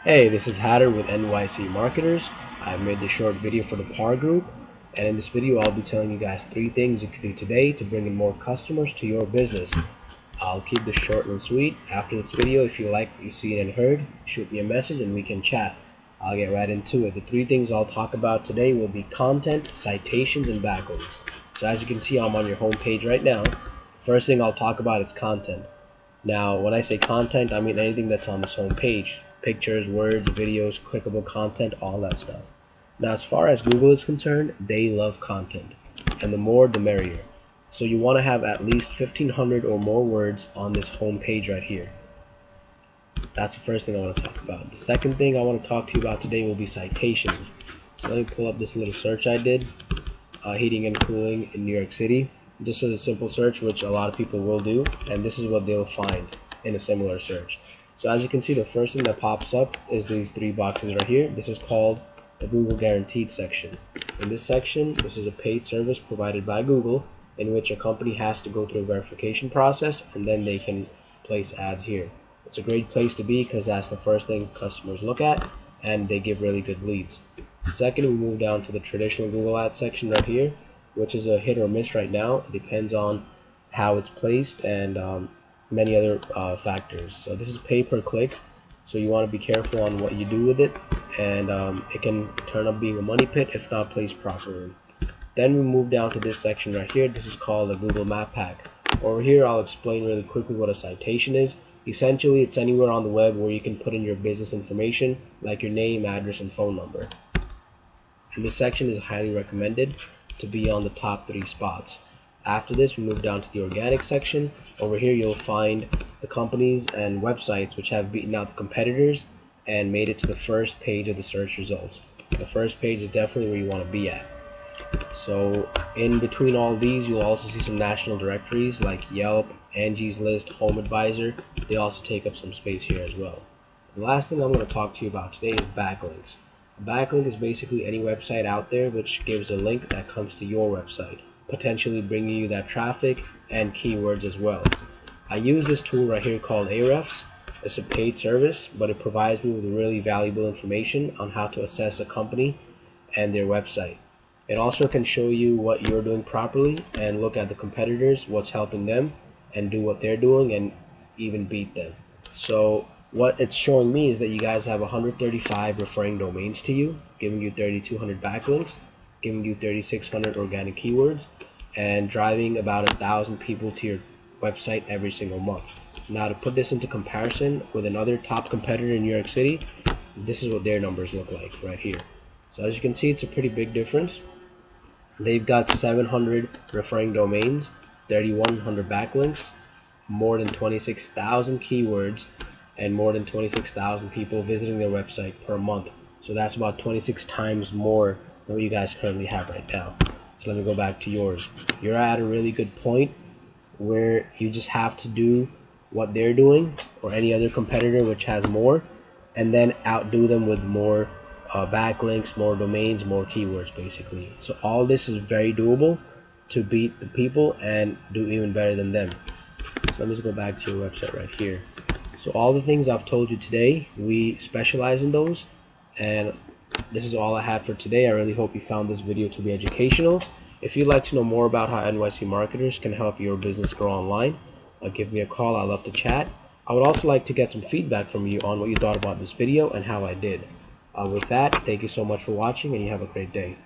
Hey, this is Hatter with NYC Marketers. I made this short video for the PAR group, and in this video I'll be telling you guys 3 things you can do today to bring in more customers to your business. I'll keep this short and sweet. After this video, if you like what you see and heard, shoot me a message and we can chat. I'll get right into it. The 3 things I'll talk about today will be content, citations, and backlinks. So as you can see, I'm on your home page right now. First thing I'll talk about is content. Now, when I say content, I mean anything that's on this home page. Pictures, words, videos, clickable content, all that stuff. Now, as far as Google is concerned, they love content. And the more, the merrier. So you want to have at least 1,500 or more words on this home page right here. That's the first thing I want to talk about. The second thing I want to talk to you about today will be citations. So let me pull up this little search I did. Heating and cooling in New York City. Just a simple search, which a lot of people will do, and this is what they'll find in a similar search. So as you can see, the first thing that pops up is these 3 boxes right here. This is called the Google Guaranteed section. In this section, this is a paid service provided by Google in which a company has to go through a verification process and then they can place ads here. It's a great place to be because that's the first thing customers look at and they give really good leads. Second, we move down to the traditional Google Ads section right here, which is a hit or miss right now. It depends on how it's placed and many other factors. So this is pay per click, so you want to be careful on what you do with it, and it can turn up being a money pit if not placed properly. Then we move down to this section right here. This is called a Google Map Pack. Over here, I'll explain really quickly what a citation is. Essentially, it's anywhere on the web where you can put in your business information, like your name, address, and phone number. And this section is highly recommended to be on the top 3 spots. After this, we move down to the organic section. Over here, you'll find the companies and websites which have beaten out the competitors and made it to the first page of the search results. The first page is definitely where you want to be at. So in between all these, you'll also see some national directories like Yelp, Angie's List, Home Advisor. They also take up some space here as well. The last thing I'm going to talk to you about today is backlinks. A backlink is basically any website out there which gives a link that comes to your website, potentially bringing you that traffic and keywords as well. I use this tool right here called Ahrefs. It's a paid service, but it provides me with really valuable information on how to assess a company and their website. It also can show you what you're doing properly and look at the competitors, what's helping them, and do what they're doing and even beat them. So what it's showing me is that you guys have 135 referring domains to you, giving you 3,200 backlinks, giving you 3,600 organic keywords, and driving about 1,000 people to your website every single month. Now, to put this into comparison with another top competitor in New York City, this is what their numbers look like right here. So as you can see, it's a pretty big difference. They've got 700 referring domains, 3,100 backlinks, more than 26,000 keywords, and more than 26,000 people visiting their website per month. So that's about 26 times more than what you guys currently have right now. So let me go back to yours. You're at a really good point where you just have to do what they're doing or any other competitor which has more, and then outdo them with more backlinks, more domains, more keywords basically. So all this is very doable to beat the people and do even better than them. So let me just go back to your website right here. So all the things I've told you today, we specialize in those, and this is all I had for today. I really hope you found this video to be educational. If you'd like to know more about how NYC marketers can help your business grow online, give me a call. I'd love to chat. I would also like to get some feedback from you on what you thought about this video and how I did. With that, thank you so much for watching, and you have a great day.